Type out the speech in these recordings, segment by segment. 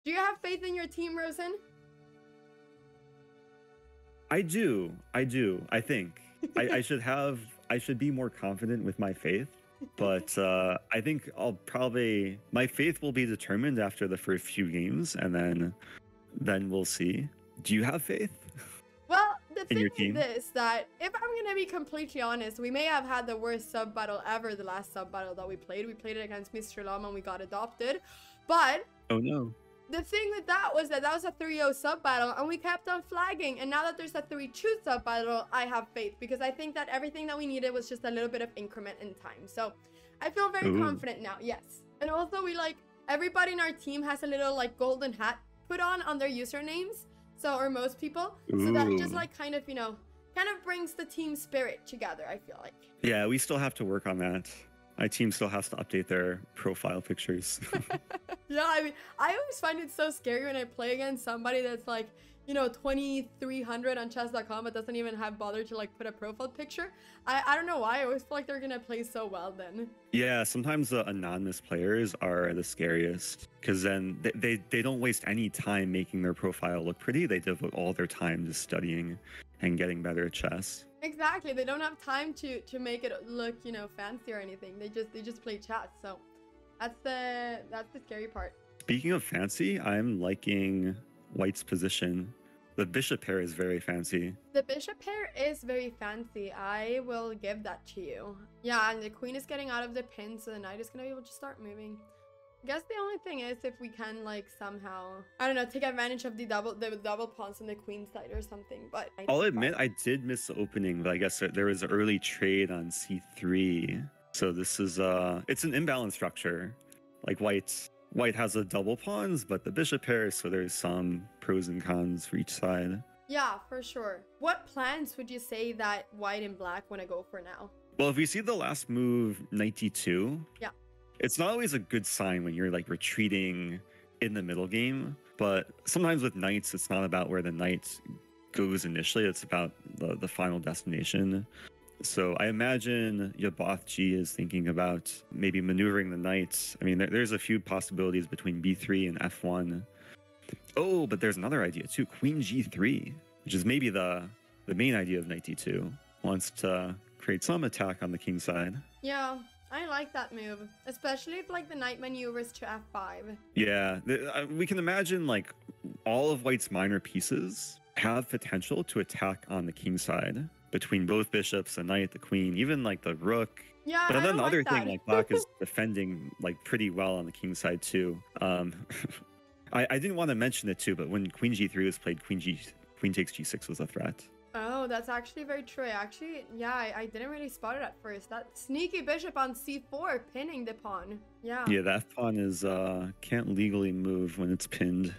Do you have faith in your team, Rosen? I do. I think I should be more confident with my faith. But I think my faith will be determined after the first few games, and then we'll see. Do you have faith? Well, the thing your is team? this, that if I'm gonna be completely honest, we may have had the worst sub battle ever. The last sub battle that we played it against Mr. Llama and we got adopted. But Oh no. the thing with that was that was a 3-0 sub battle and we kept on flagging. And now that there's a 3-2 sub battle, I have faith because I think that everything that we needed was just a little bit of increment in time. So I feel very confident now, yes. And also everybody in our team has a little like golden hat put on their usernames. So, or most people. So that just like kind of brings the team spirit together, I feel like. Yeah, we still have to work on that. My team still has to update their profile pictures. Yeah, I mean, I always find it so scary when I play against somebody that's like, 2,300 on chess.com but doesn't even have bothered to like put a profile picture. I don't know why. I always feel like they're gonna play so well then. Yeah, sometimes the anonymous players are the scariest because then they don't waste any time making their profile look pretty. They devote all their time to studying and getting better at chess. Exactly. They don't have time to make it look, fancy or anything. They just play chess. So that's the scary part. Speaking of fancy, I'm liking White's position. The bishop pair is very fancy. The bishop pair is very fancy. I will give that to you. Yeah, and the queen is getting out of the pin, so the knight is gonna be able to start moving. I guess the only thing is if we can like somehow, I don't know, take advantage of the double pawns on the queen side or something. But I'll admit I did miss the opening, but I guess there was an early trade on c3. So this is it's an imbalanced structure. Like White has the double pawns, but the bishop pair, so there's some pros and cons for each side. Yeah, for sure. What plans would you say that White and Black want to go for now? Well, if we see the last move, knight d2, yeah, it's not always a good sign when you're like retreating in the middle game. But sometimes with knights, it's not about where the knight goes initially. It's about the final destination. So I imagine Yaboth G is thinking about maybe maneuvering the knights. I mean, there's a few possibilities between b3 and f1. Oh, but there's another idea too. Queen g3, which is maybe the main idea of knight d2. Wants to create some attack on the king side. Yeah, I like that move, especially if like the knight maneuvers to f5. Yeah, we can imagine like all of White's minor pieces have potential to attack on the king side. Between both bishops, the knight, the queen, even like the rook. Yeah, but then the other like thing, like Black is defending like pretty well on the king side too. I didn't want to mention it too, but when Queen G3 was played, Queen takes G6 was a threat. Oh, that's actually very true. Actually, yeah, I didn't really spot it at first. That sneaky bishop on c4 pinning the pawn. Yeah. Yeah, that pawn is can't legally move when it's pinned.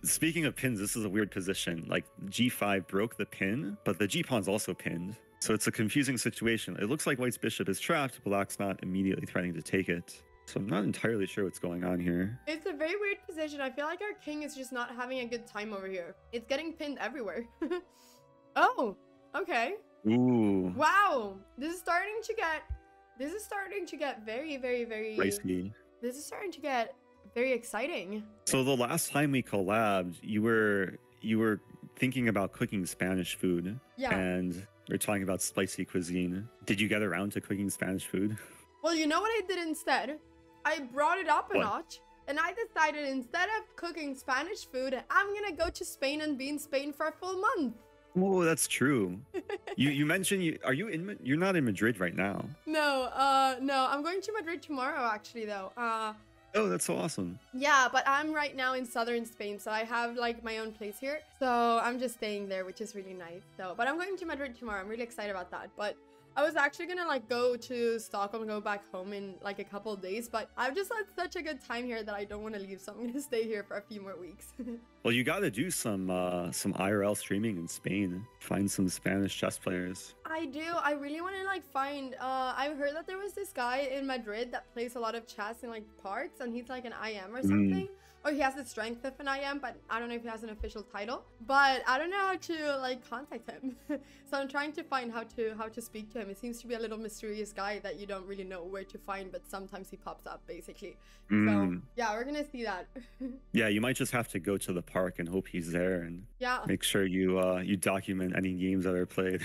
Speaking of pins, this is a weird position. Like g5 broke the pin, but the g-pawn's also pinned. So it's a confusing situation. It looks like White's bishop is trapped. Black's not immediately threatening to take it. So I'm not entirely sure what's going on here. It's a very weird position. I feel like our king is just not having a good time over here. It's getting pinned everywhere. Oh, okay. Ooh. Wow. This is starting to get very, very, very Risky. This is starting to get very exciting. So the last time we collabed, you were thinking about cooking Spanish food. Yeah. And we're talking about spicy cuisine. Did you get around to cooking Spanish food? Well, you know what I did instead? I brought it up a notch. And I decided instead of cooking Spanish food, I'm gonna go to Spain and be in Spain for a full month. Oh, that's true. You mentioned you're not in Madrid right now. No, I'm going to Madrid tomorrow actually though. Oh, that's so awesome. Yeah, but I'm right now in southern Spain, so I have like my own place here. So I'm just staying there, which is really nice. So, but I'm going to Madrid tomorrow. I'm really excited about that. But I was actually gonna like go to Stockholm, go back home in like a couple of days, but I've just had such a good time here that I don't want to leave, so I'm gonna stay here for a few more weeks. Well, you got to do some IRL streaming in Spain. Find some Spanish chess players. I do. I really want to like find. I've heard that there was this guy in Madrid that plays a lot of chess in like parks, and he's like an IM or something. Oh, he has the strength of an IM, but I don't know if he has an official title. But I don't know how to like contact him. So I'm trying to find how to speak to him. It seems to be a little mysterious guy that you don't really know where to find, but sometimes he pops up basically. So yeah, we're gonna see that. Yeah, you might just have to go to the park and hope he's there, and yeah, make sure you document any games that are played.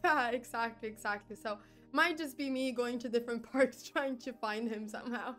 Yeah, exactly. So might just be me going to different parks trying to find him somehow.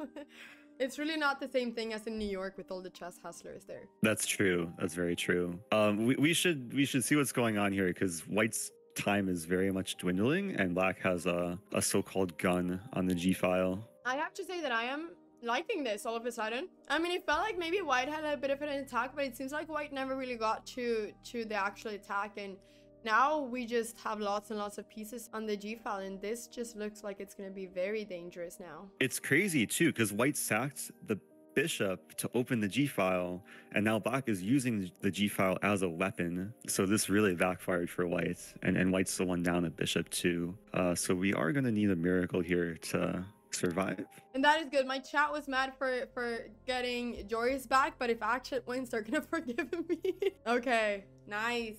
It's really not the same thing as in New York with all the chess hustlers there. That's true. That's very true. We should see what's going on here, because White's time is very much dwindling, and Black has a so-called gun on the G file. I have to say that I am liking this all of a sudden. I mean, it felt like maybe White had a bit of an attack, but it seems like White never really got to the actual attack, and now we just have lots and lots of pieces on the G file, and this just looks like it's going to be very dangerous now. It's crazy too, because White sacked the bishop to open the G file, and now Black is using the G file as a weapon. So this really backfired for White, and White's the one down a bishop too. So we are going to need a miracle here to survive. And that is good. My chat was mad for getting Joris back, but if Akshat wins, they're going to forgive me. Okay, nice.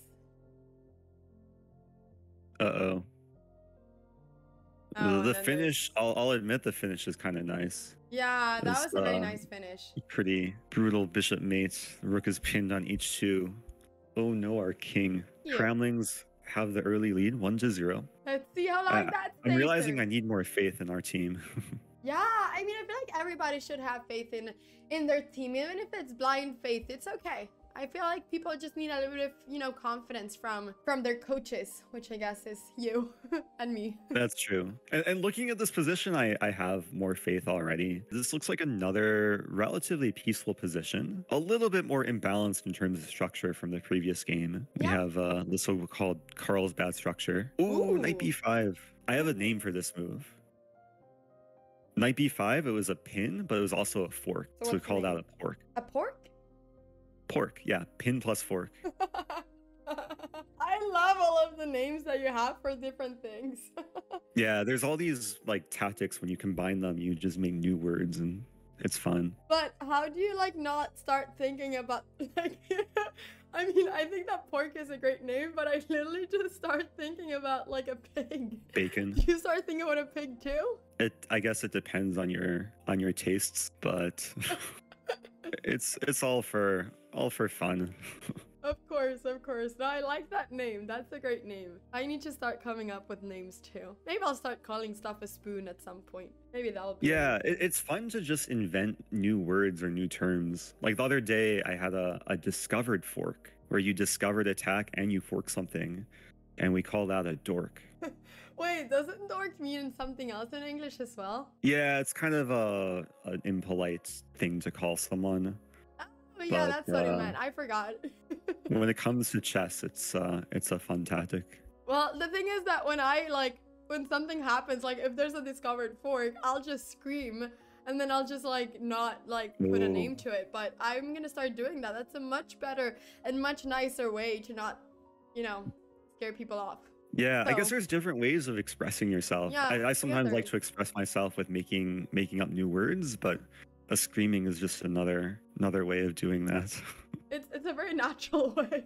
Uh-oh. The finish, I'll admit the finish is kind of nice. Yeah, that was a very nice finish. Pretty brutal bishop mate. The rook is pinned on h2. Oh no, our king. Yeah. Cramlings have the early lead, 1-0. Let's see how long that stays. I'm realizing I need more faith in our team. Yeah, I mean, I feel like everybody should have faith in their team, even if it's blind faith. It's okay. I feel like people just need a little bit of, confidence from their coaches, which I guess is you and me. That's true. And looking at this position, I have more faith already. This looks like another relatively peaceful position, a little bit more imbalanced in terms of structure from the previous game. We have the so-called Carlsbad structure. Ooh, knight b5. I have a name for this move. Knight b5, it was a pin, but it was also a fork. So we called out a pork. A pork? Pork, yeah, pin plus fork. I love all of the names that you have for different things. Yeah, there's all these like tactics. When you combine them, you just make new words, and it's fun. But how do you not start thinking about I mean, I think that pork is a great name, but I literally just start thinking about a pig. Bacon. Do you start thinking about a pig too? I guess it depends on your tastes, but it's all for fun. Of course. No, I like that name. That's a great name. I need to start coming up with names too. Maybe I'll start calling stuff a spoon at some point. Maybe that'll be... Yeah, it's fun to just invent new words or new terms. Like the other day, I had a discovered fork, where you discovered attack and you fork something, and we call that a dork. Wait, doesn't dork mean something else in English as well? Yeah, it's kind of an impolite thing to call someone. Oh yeah, that's what it meant. I forgot. When it comes to chess, it's a fun tactic. Well, the thing is that when something happens, if there's a discovered fork, I'll just scream, and then I'll just not put a name to it. But I'm gonna start doing that. That's a much better and much nicer way to not, scare people off. Yeah, so I guess there's different ways of expressing yourself. Yeah, I sometimes like to express myself with making up new words, but a screaming is just another way of doing that. It's a very natural way.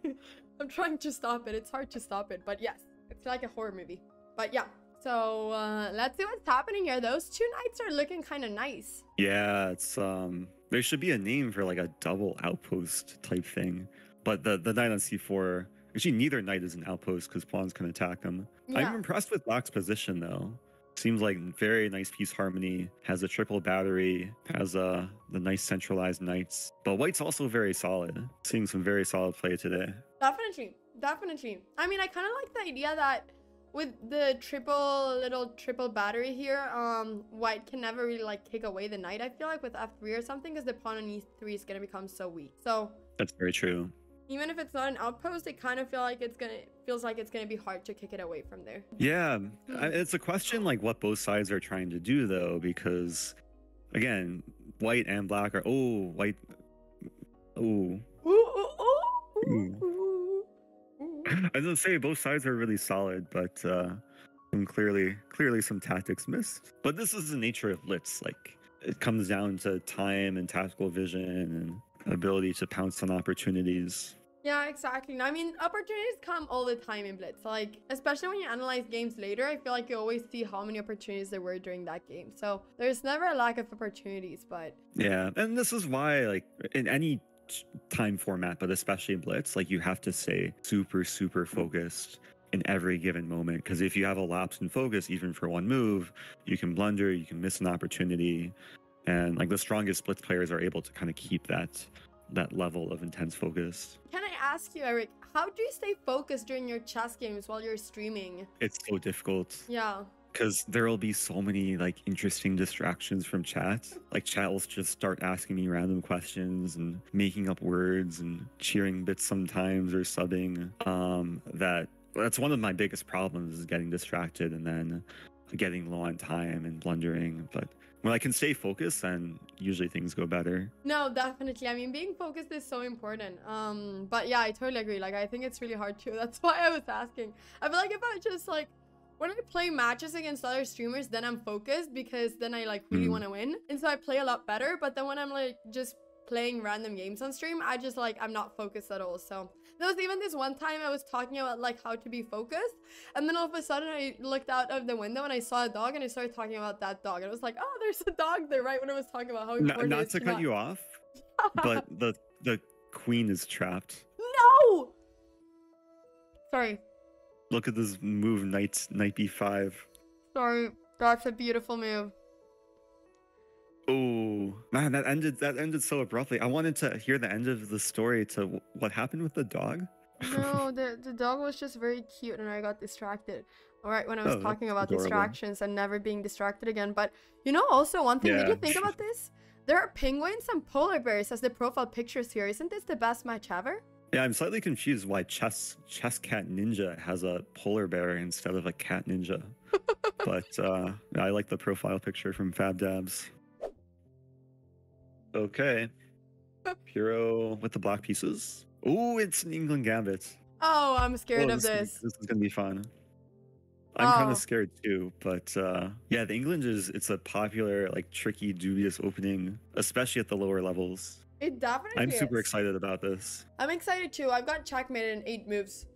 I'm trying to stop it. It's hard to stop it, but yes, it's like a horror movie. But yeah, so let's see what's happening here. Those two knights are looking kind of nice. Yeah, it's there should be a name for a double outpost type thing, but the knight on c4. Actually, neither knight is an outpost because pawns can attack them. Yeah. I'm impressed with Black's position, though. Seems like very nice piece harmony, has a triple battery, has the nice centralized knights. But White's also very solid. Seeing some very solid play today. Definitely. I mean, I kind of like the idea that with the triple battery here, White can never really kick away the knight. I feel like with f3 or something, because the pawn on e3 is going to become so weak. So that's very true. Even if it's not an outpost, it kind of feels like it's gonna be hard to kick it away from there. Yeah, it's a question what both sides are trying to do, though, because again, White and Black are White. I didn't say both sides are really solid, but clearly some tactics missed. But this is the nature of Blitz. It comes down to time and tactical vision, and ability to pounce on opportunities. Yeah, exactly. I mean, opportunities come all the time in Blitz. Like, especially when you analyze games later, I feel like you always see how many opportunities there were during that game. So there's never a lack of opportunities, but Yeah, and this is why, like, in any time format, but especially in Blitz, like, you have to stay super, super focused in every given moment. Because if you have a lapse in focus, even for one move, you can blunder, you can miss an opportunity. And like the strongest Blitz players are able to kind of keep that level of intense focus. can I ask you, Eric, how do you stay focused during your chess games while you're streaming? It's so difficult. Yeah. Because there will be so many like interesting distractions from chat. Like chat will just start asking me random questions and making up words and cheering bits sometimes or subbing. That's one of my biggest problems is getting distracted and then getting low on time and blundering. But when I can stay focused, then usually things go better. No, definitely. I mean, being focused is so important. But yeah, I totally agree. Like, I think it's really hard too. That's why I was asking. I feel like if I just like when I play matches against other streamers, then I'm focused because then I like really want to win. And so I play a lot better. But then when I'm like just playing random games on stream, I just like I'm not focused at all. So there was even this one time I was talking about like how to be focused, and then all of a sudden I looked out of the window and I saw a dog and I started talking about that dog, and it was like, oh, there's a dog there, right when I was talking about how important Not it is to cut you off, but the queen is trapped. No, sorry. Look at this move, knight b5. Sorry, that's a beautiful move. Oh man, that ended so abruptly. I wanted to hear the end of the story to what happened with the dog. No, the dog was just very cute and I got distracted. All right, when I was talking about adorable. distractions and never being distracted again. But you know, also one thing, did you think about this? There are penguins and polar bears as the profile pictures here. Isn't this the best match ever? Yeah, I'm slightly confused why Chess Cat Ninja has a polar bear instead of a cat ninja. But I like the profile picture from FabDabs. Okay. Puro with the black pieces. Oh, it's an England Gambit. Oh, I'm scared of this. This is gonna be fun. I'm kind of scared too, but yeah, the England it's a popular, like tricky, dubious opening, especially at the lower levels. It definitely I'm super is. excited about this. I'm excited too. I've got checkmated in 8 moves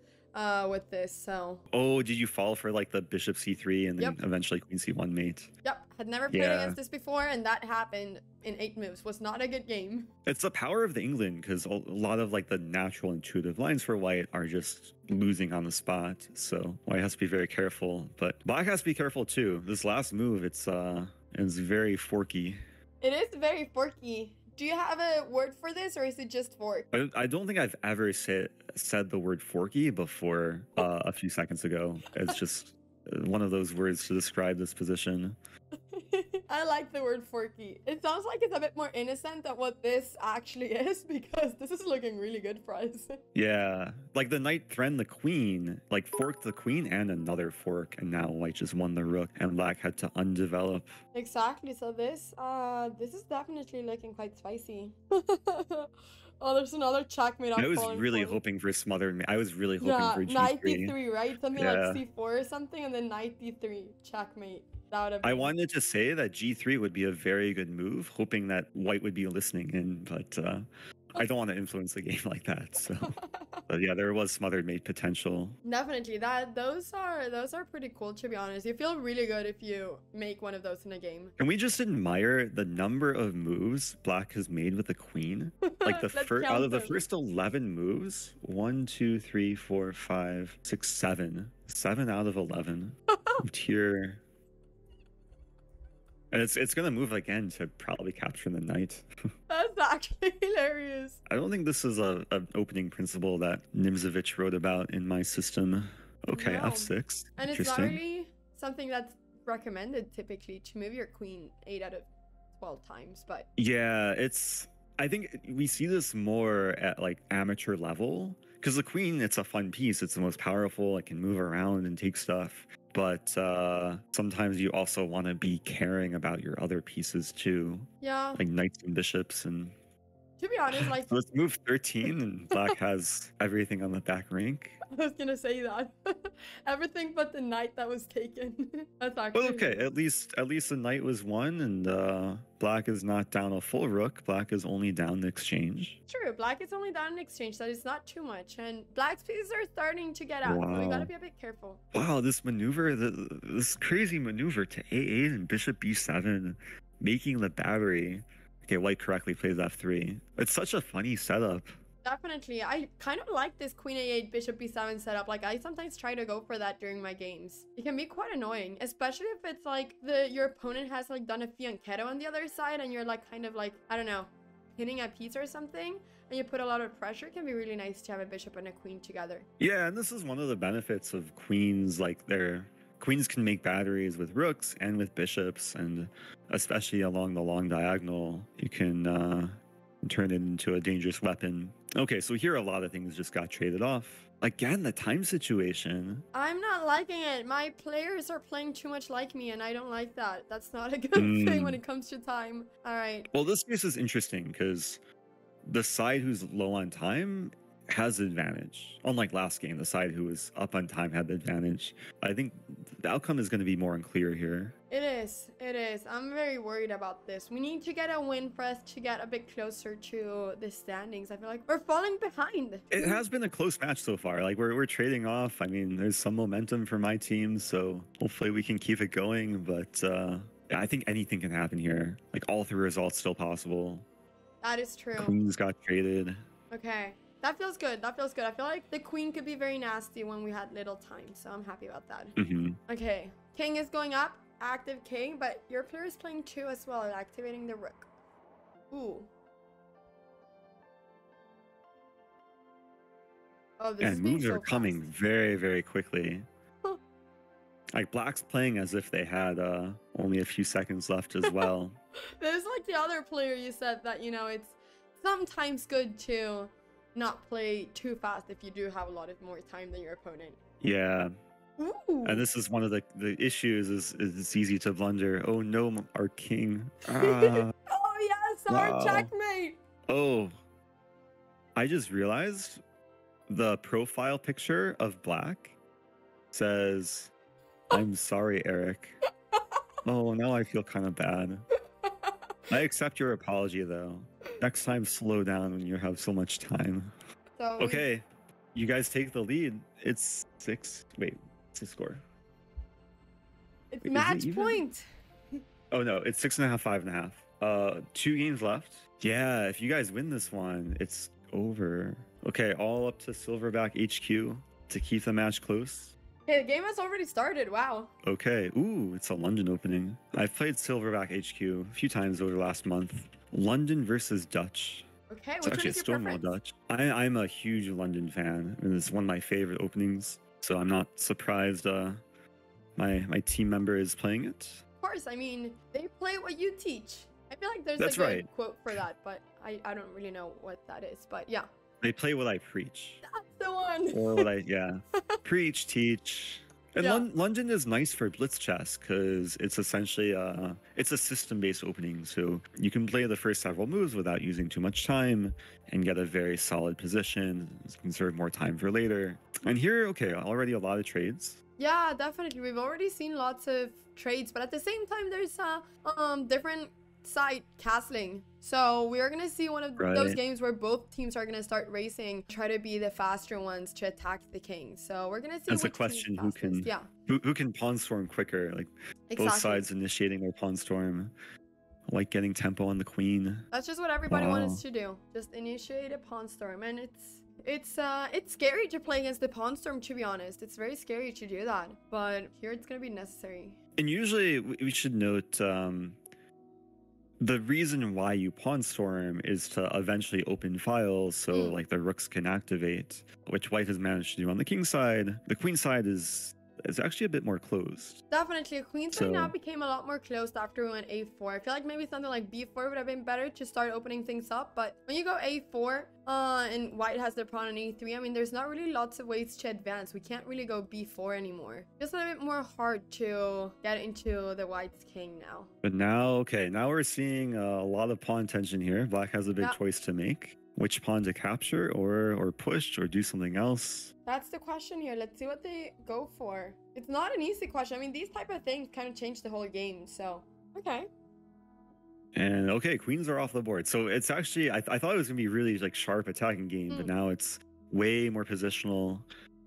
with this, so. Oh, did you fall for like the bishop c3 and then eventually queen c1 mate? Yep, had never played against this before, and that happened in 8 moves. Was not a good game. It's the power of the England, because a lot of like the natural intuitive lines for white are just losing on the spot. So white has to be very careful, but black has to be careful too. This last move, it's very forky. It is very forky. Do you have a word for this, or is it just fork? I don't think I've ever said the word forky before a few seconds ago. It's just one of those words to describe this position. I like the word forky. It sounds like it's a bit more innocent than what this actually is, because this is looking really good for us. Yeah, like the knight threatened the queen, like forked the queen and another fork, and now white just won the rook and black had to undevelop. Exactly, so this is definitely looking quite spicy. Oh, there's another checkmate. I was really hoping for smothered. I was really hoping for G3. Knight d3, right? Something like c4 or something, and then knight d3 checkmate. I wanted to say that G3 would be a very good move, hoping that white would be listening in, but I don't want to influence the game like that. So, but yeah, there was smothered mate potential. Definitely, those are pretty cool, to be honest. You feel really good if you make one of those in a game. Can we just admire the number of moves black has made with the queen? Like the out of the first 11 moves, 1, 2, 3, 4, 5, 6, 7. 7 out of 11. Tier. And it's gonna move again to probably capture the knight. That's actually hilarious. I don't think this is an opening principle that Nimzovich wrote about in my system. Okay, no. f6. And it's not really something that's recommended typically to move your queen 8 out of 12 times, but yeah, I think we see this more at like amateur level, because the queen, it's a fun piece. It's the most powerful. It can move around and take stuff. But sometimes you also want to be caring about your other pieces too. Yeah. Like knights and bishops and To be honest, like, So let's move 13, and black has everything on the back rank. I was gonna say that. Everything but the knight that was taken. That's Well, actually okay, hilarious. at least the knight was won, and black is not down a full rook. Black is only down the exchange. True, black is only down in exchange, that is not too much. And black's pieces are starting to get out, so we gotta Wow. be a bit careful. Wow, this maneuver, this crazy maneuver to A8 and bishop B7, making the battery. Okay, white correctly plays F3. It's such a funny setup. Definitely. I kind of like this queen a8, bishop b7 setup. Like, I sometimes try to go for that during my games. It can be quite annoying, especially if it's like your opponent has like done a fianchetto on the other side and you're like kind of like, I don't know, hitting a piece or something, and you put a lot of pressure. It can be really nice to have a bishop and a queen together. Yeah, and this is one of the benefits of queens. Like, their queens can make batteries with rooks and with bishops, and especially along the long diagonal, you can turn it into a dangerous weapon. Okay, so here a lot of things just got traded off. Again, the time situation. I'm not liking it. My players are playing too much like me, and I don't like that. That's not a good thing when it comes to time. All right. Well, this case is interesting because the side who's low on time has the advantage. Unlike last game, the side who was up on time had the advantage. I think the outcome is going to be more unclear here. It is. It is. I'm very worried about this. We need to get a win for us to get a bit closer to the standings. I feel like we're falling behind. It has been a close match so far. Like, we're trading off. I mean, there's some momentum for my team, so hopefully we can keep it going. But yeah, I think anything can happen here. Like, all three results still possible. That is true. Queens got traded. Okay. That feels good. That feels good. I feel like the queen could be very nasty when we had little time, so I'm happy about that. Okay. King is going up. Active king, but your player is playing 2 as well, activating the rook. Ooh. Oh, this is And being moves so are coming fast. very, very quickly. Like, black's playing as if they had only a few seconds left as well. There's like the other player you said that, you know, it's sometimes good to not play too fast if you do have a lot of more time than your opponent. Yeah. Ooh. And this is one of the issues is it's easy to blunder. Oh no, our king. Oh yes, our Wow. checkmate. Oh, I just realized the profile picture of black says, "I'm sorry, Eric." Oh, now I feel kind of bad. I accept your apology though. Next time, slow down when you have so much time. So Okay, you guys take the lead. It's 6. Wait, what's the score? it's Wait, is it match even? point. Oh no, it's 6.5, 5.5. 2 games left. Yeah, if you guys win this one, it's over. Okay, all up to Silverback HQ to keep the match close. Hey, the game has already started. Wow. Okay, ooh, it's a London opening. I've played Silverback HQ a few times over the last month. London versus Dutch. Okay, It's which one actually a is your Stonewall preference? Dutch. I'm a huge London fan, and it's one of my favorite openings. So I'm not surprised my team member is playing it. Of course, I mean, they play what you teach. I feel like there's That's a good right. quote for that, but I don't really know what that is. But yeah, They play what I preach. that's the one. Or what I, yeah. Preach, teach. And Yeah. London is nice for blitz chess because it's essentially it's a system-based opening, so you can play the first several moves without using too much time and get a very solid position. Conserve more time for later. And here, okay, already a lot of trades. Yeah, definitely. We've already seen lots of trades, but at the same time, there's different side castling. So we're gonna see one of those Right. games where both teams are gonna start racing, try to be the faster ones to attack the king. So we're gonna see. That's a which team's question who fastest. can Yeah, who can pawn storm quicker, like exactly. both sides initiating their pawn storm, like getting tempo on the queen. That's just what everybody Wow. wants to do. Just initiate a pawn storm, and it's scary to play against the pawn storm. To be honest, it's very scary to do that. But here it's gonna be necessary. And usually we should note the reason why you pawn storm is to eventually open files so like the rooks can activate, which white has managed to do on the king side. The queen side is it's actually a bit more closed. Definitely, Queensway now So became a lot more closed after we went A4. I feel like maybe something like B4 would have been better to start opening things up. But when you go A4, and white has their pawn on A3, I mean, there's not really lots of ways to advance. We can't really go B4 anymore. Just a little bit more hard to get into the white's king now. but now, okay, now we're seeing a lot of pawn tension here. Black has a big Yeah. choice to make. Which pawn to capture or push or do something else. That's the question here. Let's see what they go for. It's not an easy question. I mean, these type of things kind of change the whole game. So, okay. And okay, queens are off the board. So it's actually, I thought it was gonna be really like sharp attacking game, but now it's way more positional.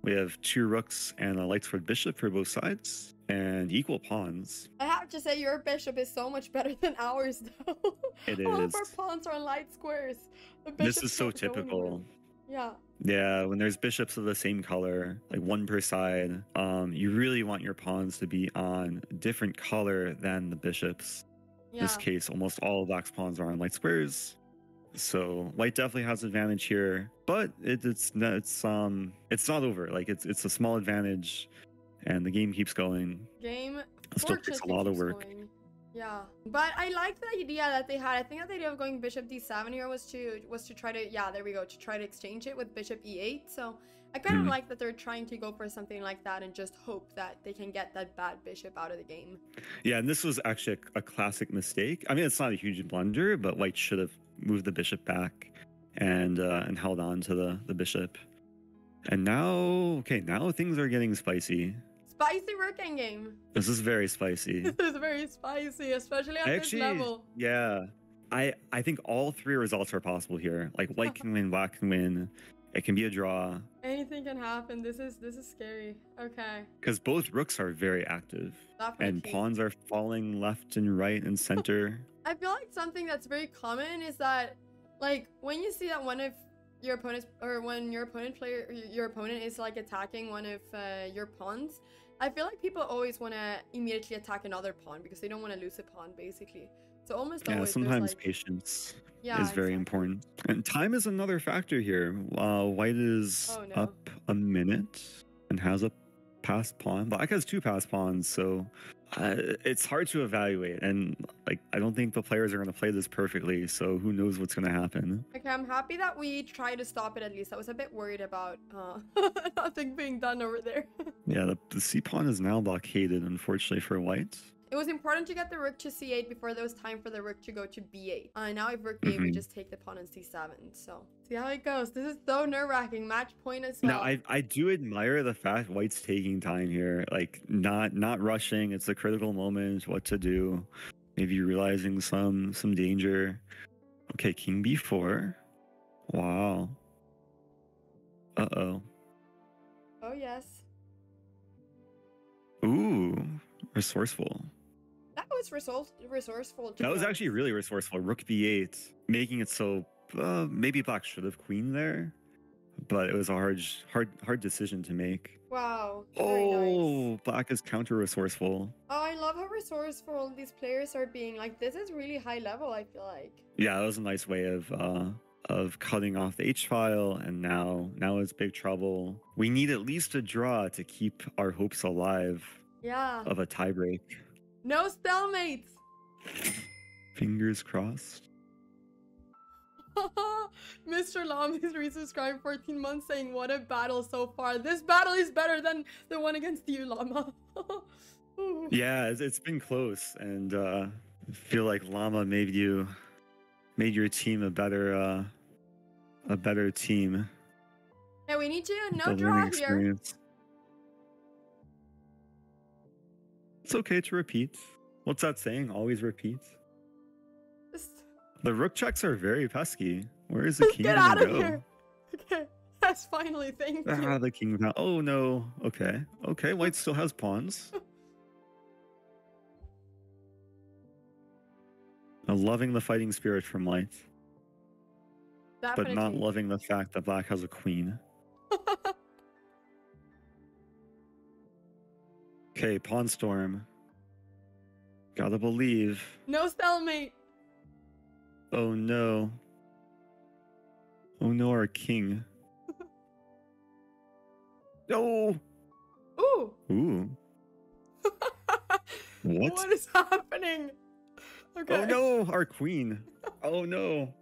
We have 2 rooks and a light squared bishop for both sides and equal pawns. I have to say your bishop is so much better than ours, though. It All is. of our pawns are on light squares. The This bishops is so don't go typical. anywhere. Yeah. Yeah, when there's bishops of the same color, like one per side, you really want your pawns to be on a different color than the bishops. In Yeah. this case, almost all of black's pawns are on light squares. So white definitely has advantage here, but it's not over. Like it's a small advantage, and the game keeps going. Game It still takes a fortunately lot of keeps work. going. Yeah, but I like the idea that they had. I think that the idea of going bishop d7 here was to try to, yeah, there we go, to try to exchange it with bishop e8. So I kind of like that they're trying to go for something like that and just hope that they can get that bad bishop out of the game. Yeah, and this was actually a classic mistake. I mean, it's not a huge blunder, but white should have moved the bishop back and held on to the bishop. And now, okay, now things are getting spicy. Spicy working game. This is very spicy. This is very spicy, especially at this level. Yeah, I think all 3 results are possible here. Like white can win, black can win. It can be a draw. Anything can happen. This is scary. Okay. Because both rooks are very active. Definitely. And pawns are falling left and right and center. I feel like something that's very common is that, like, when you see that one of your opponents, or when your opponent is like attacking one of your pawns, I feel like people always want to immediately attack another pawn because they don't want to lose a pawn, basically. So almost always. Yeah, sometimes like, patience yeah, is very important. And time is another factor here. White is up a minute and has a passed pawn. Black has 2 passed pawns, so it's hard to evaluate. And like, I don't think the players are going to play this perfectly, so who knows what's going to happen. Okay, I'm happy that we tried to stop it at least. I was a bit worried about nothing being done over there. Yeah, the c pawn is now blockaded, unfortunately, for white. It was important to get the rook to c8 before there was time for the rook to go to b8. Now if rook b8, we just take the pawn on c7. So, see how it goes. This is so nerve-wracking. Match point as well. Now, I do admire the fact white's taking time here. Like, not rushing. It's a critical moment. What to do. Maybe realizing some danger. Okay, king b4. Wow. Uh-oh. Oh, yes. Ooh, resourceful. That was resourceful. That was actually really resourceful. Rook b8, making it so maybe black should have queen there, but it was a hard decision to make. Wow. Very nice. Black is counter resourceful. Oh, I love how resourceful these players are being. Like, this is really high level, I feel like. Yeah, that was a nice way of cutting off the H file, and now it's big trouble. We need at least a draw to keep our hopes alive. Yeah. Of a tiebreak. No stalemates. Fingers crossed. Mr. Lam is resubscribed 14 months saying, what a battle so far. This battle is better than the one against you, Llama. Yeah, it's been close, and I feel like Llama made your team a better team. Yeah, we need to no draw here. It's okay to repeat. What's that saying? Always repeat. The rook checks are very pesky. Where is the king Get gonna out of go? here. Okay, that's finally, thank you. The king. Oh no. Okay. White still has pawns. Loving the fighting spirit from white, Definitely. but not loving the fact that black has a queen. Okay, pawn storm. Gotta believe. No stalemate. Oh no. Oh no, our king. No. Ooh. Ooh. What? What is happening? Okay. Oh no, our queen. Oh no.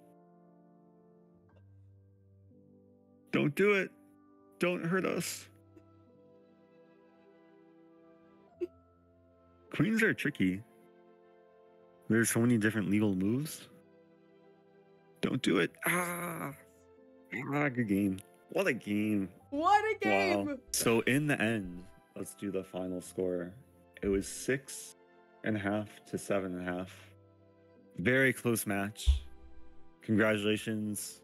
Don't do it. Don't hurt us. Queens are tricky. There's so many different legal moves. Don't do it. Ah, good game. What a game. What a game. Wow. So in the end, let's do the final score. It was 6.5 to 7.5. Very close match. Congratulations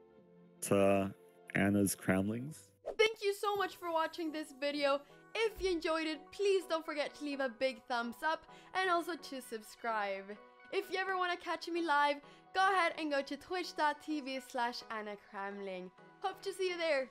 to Anna's Cramlings. Thank you so much for watching this video. If you enjoyed it, please don't forget to leave a big thumbs up and also to subscribe. If you ever want to catch me live, go ahead and go to twitch.tv/AnnaCramling. Hope to see you there.